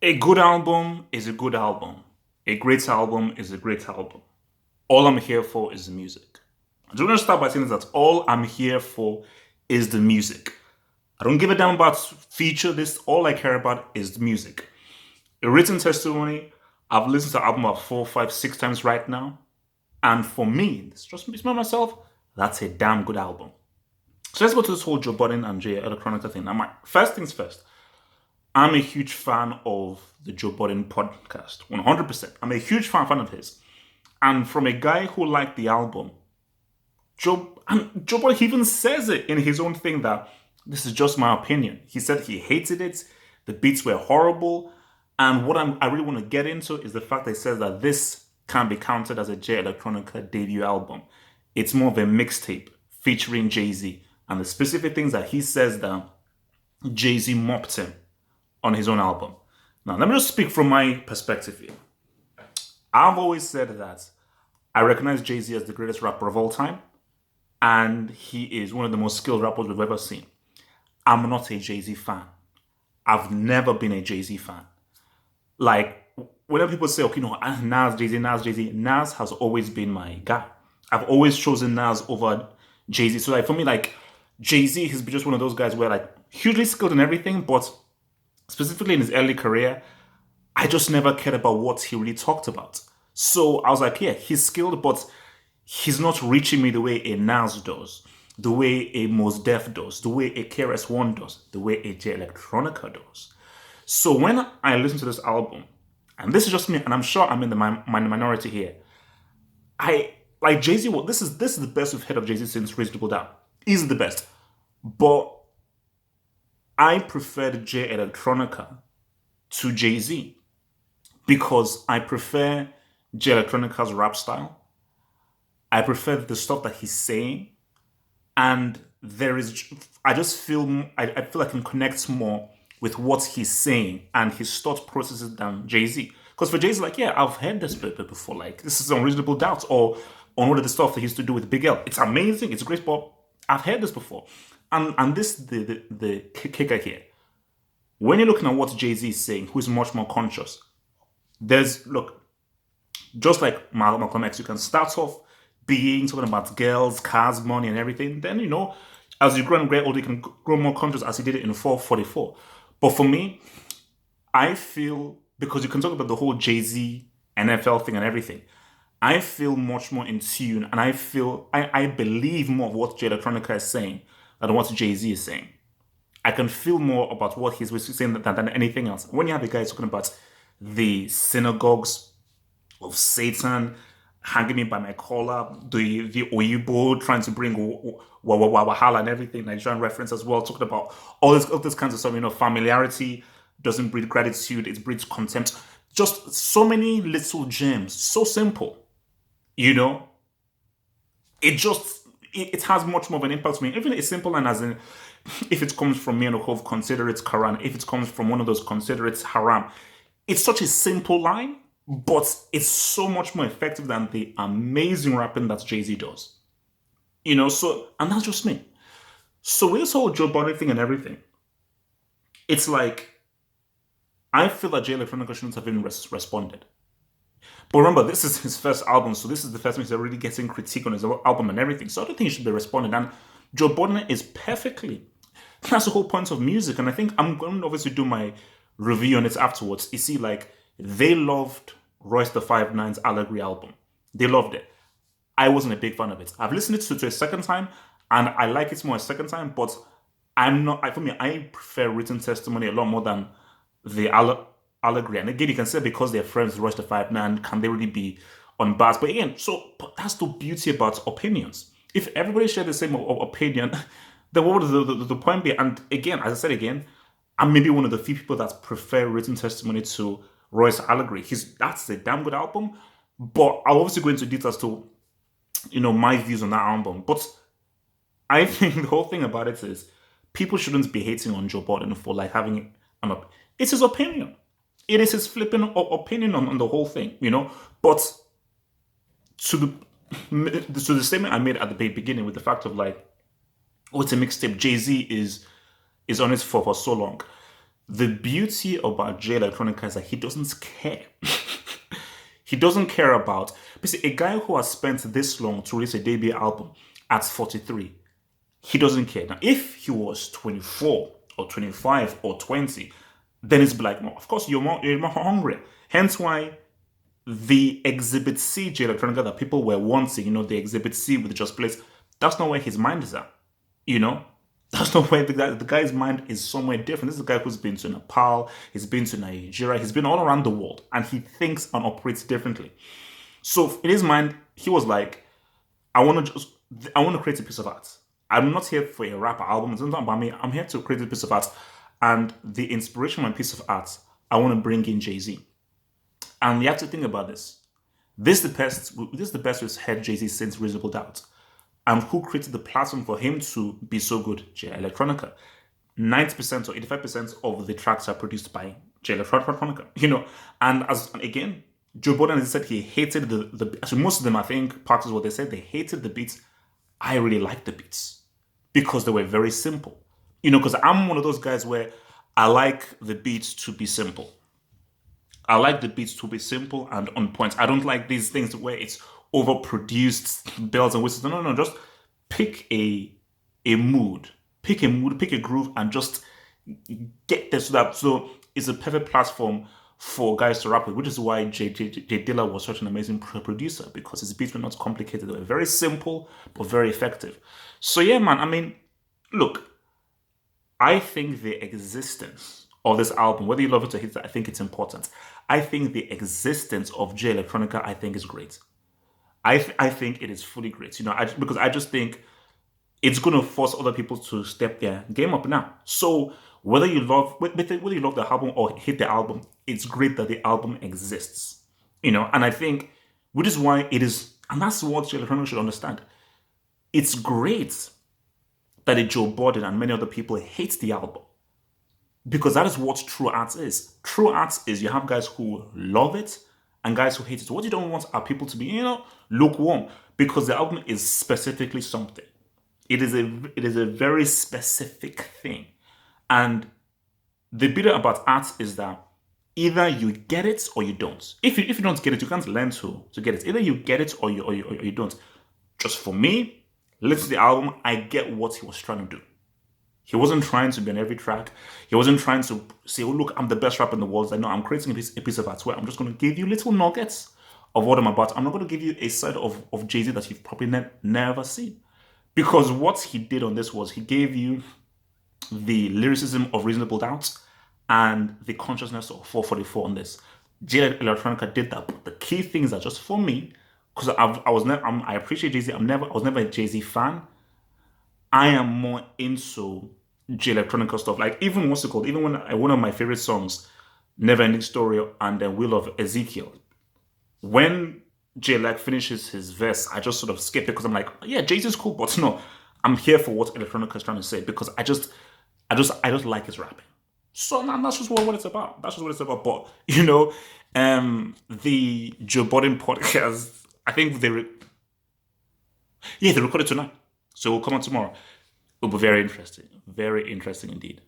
A good album is a good album. A great album is a great album. All I'm here for is the music. I do want to start by saying that all I'm here for is the music. I don't give a damn about feature. This all I care about is the music. A written testimony. I've listened to the album about four, five, six times right now, and for me, it's just me, myself. That's a damn good album. So let's go to this whole Joe Budden and Jay Electronica thing. Now, first things first. I'm a huge fan of the Joe Budden podcast, 100%. I'm a huge fan of his. And from a guy who liked the album, Joe Budden even says it in his own thing that this is just my opinion. He said he hated it, the beats were horrible, and what I really want to get into is the fact that he says that this can be counted as a Jay Electronica debut album. It's more of a mixtape featuring Jay-Z, and the specific things that he says that Jay-Z mopped him on his own album. Now, let me just speak from my perspective here. I've always said that I recognize Jay-Z as the greatest rapper of all time, and he is one of the most skilled rappers we've ever seen. I'm not a Jay-Z fan. I've never been a Jay-Z fan. Like, whenever people say, okay, no, Nas, Jay-Z, Nas, Jay-Z, Nas has always been my guy. I've always chosen Nas over Jay-Z. So, like, for me, like, Jay-Z has been just one of those guys where, like, hugely skilled in everything, but specifically in his early career, I just never cared about what he really talked about. So I was like, yeah, he's skilled, but he's not reaching me the way a Nas does, the way a Mos Def does, the way a KRS-One does, the way a J Electronica does. So when I listen to this album, and this is just me, and I'm sure I'm in the minority here, I like Jay-Z. Well, this is the best we've heard of Jay-Z since Reasonable Doubt. He's the best, but I preferred J Electronica to Jay-Z because I prefer J Electronica's rap style. I prefer the stuff that he's saying, and I just feel I feel I can connect more with what he's saying and his thought processes than Jay-Z. Because for Jay-Z, like, yeah, I've heard this paper before. Like, this is Unreasonable Doubt, or on one of the stuff that he used to do with Big L. It's amazing, it's great, but I've heard this before. And this the kicker here. When you're looking at what Jay-Z is saying, who is much more conscious, just like Malcolm X, you can start off being talking about girls, cars, money, and everything. Then, as you grow and get older, you can grow more conscious as he did it in 444. But for me, I feel, because you can talk about the whole Jay-Z NFL thing and everything, I feel much more in tune, and I believe more of what Jay Electronica is saying than what Jay-Z is saying. I can feel more about what he's saying than anything else. When you have a guy talking about the synagogues of Satan, hanging me by my collar, the Oyibo trying to bring Wahala and everything, Nigerian reference as well, talking about all this kinds of stuff, familiarity doesn't breed gratitude, it breeds contempt. Just so many little gems, so simple, it has much more of an impact to me. Even a simple line as in, if it comes from me and Okov, consider it Quran. If it comes from one of those, consider it haram. It's such a simple line, but it's so much more effective than the amazing rapping that Jay-Z does. So, and that's just me. So with this whole Joe Budden thing and everything, it's like, I feel that Jay Electronica shouldn't have even responded. But remember, this is his first album, so this is the first time he's really getting critique on his album and everything. So I don't think he should be responding. And Joe Budden is perfectly. That's the whole point of music. And I think I'm going to obviously do my review on it afterwards. You see, like, they loved Royce the 5'9's Allegory album. They loved it. I wasn't a big fan of it. I've listened to it a second time, and I like it more a second time, but for me, I prefer written testimony a lot more than the Allegory. And again, you can say because they're friends with Royce the 5'9, can they really be unbiased? But again, but that's the beauty about opinions. If everybody shared the same opinion, then what would the point be? And again, as I said again, I'm maybe one of the few people that prefer written testimony to Royce Allegory. That's a damn good album, but I'll obviously go into details to, my views on that album. But I think the whole thing about it is people shouldn't be hating on Joe Budden for like having it's his opinion. It is his flipping opinion on the whole thing, But to the statement I made at the beginning with the fact of like, oh, it's a mixtape. Jay-Z is on it for so long. The beauty about Jay Electronica is that he doesn't care. He doesn't care about, basically, a guy who has spent this long to release a debut album at 43, he doesn't care. Now, if he was 24 or 25 or 20, then it's like, no, of course, you're more hungry. Hence why the Exhibit C Jay Electronica that people were wanting, the Exhibit C with Just Blaze, that's not where his mind is at. You know, that's not where the guy's mind is somewhere different. This is a guy who's been to Nepal, he's been to Nigeria, he's been all around the world, and he thinks and operates differently. So in his mind, he was like, I want to create a piece of art. I'm not here for a rap album. It's not about me. I'm here to create a piece of art. And the inspiration of my piece of art, I want to bring in Jay-Z. And you have to think about this. This is the best we've heard Jay-Z since Reasonable Doubt. And who created the platform for him to be so good? Jay Electronica. 90% or 85% of the tracks are produced by Jay Electronica. And again, Joe Budden said he hated so most of them, I think, part of what they said, they hated the beats. I really liked the beats because they were very simple. Because I'm one of those guys where I like the beats to be simple. I like the beats to be simple and on point. I don't like these things where it's overproduced bells and whistles. No. Just pick a mood, pick a groove, and just get this so it's a perfect platform for guys to rap with, which is why J Dilla was such an amazing producer, because his beats were not complicated. They were very simple, but very effective. So yeah, man, I mean, look, I think the existence of this album, whether you love it or hate it, I think it's important. I think the existence of Jay Electronica, I think, is great. I think it is fully great, because I just think it's going to force other people to step their game up now. So whether you love the album or hate the album, it's great that the album exists, and I think, which is why it is, and that's what Jay Electronica should understand. It's great that Joe Budden and many other people hate the album, because that is what true art is. True art is you have guys who love it and guys who hate it. So what you don't want are people to be, lukewarm, because the album is specifically something. It is a very specific thing. And the beauty about art is that either you get it or you don't. If you don't get it, you can't learn to get it. Either you get it or you don't. Just for me, listen to the album, I get what he was trying to do. He wasn't trying to be on every track. He wasn't trying to say, oh, look, I'm the best rapper in the world. No, I'm creating a piece of art where I'm just going to give you little nuggets of what I'm about. I'm not going to give you a side of Jay-Z that you've probably never seen. Because what he did on this was he gave you the lyricism of Reasonable Doubt and the consciousness of 444 on this. Jay Electronica did that. But the key things are just for me, because I appreciate Jay-Z. I was never a Jay-Z fan. I am more into Jay Electronica stuff. Like even even when one of my favorite songs, Never Ending Story and then Will of Ezekiel, when Jay finishes his verse, I just sort of skip it because I'm like, yeah, Jay-Z's cool, but no, I'm here for what Electronica is trying to say, because I just like his rapping. So that's just what it's about. That's just what it's about. But the Joe Budden podcast, I think they recorded tonight. So we'll come on tomorrow. It will be very interesting. Very interesting indeed.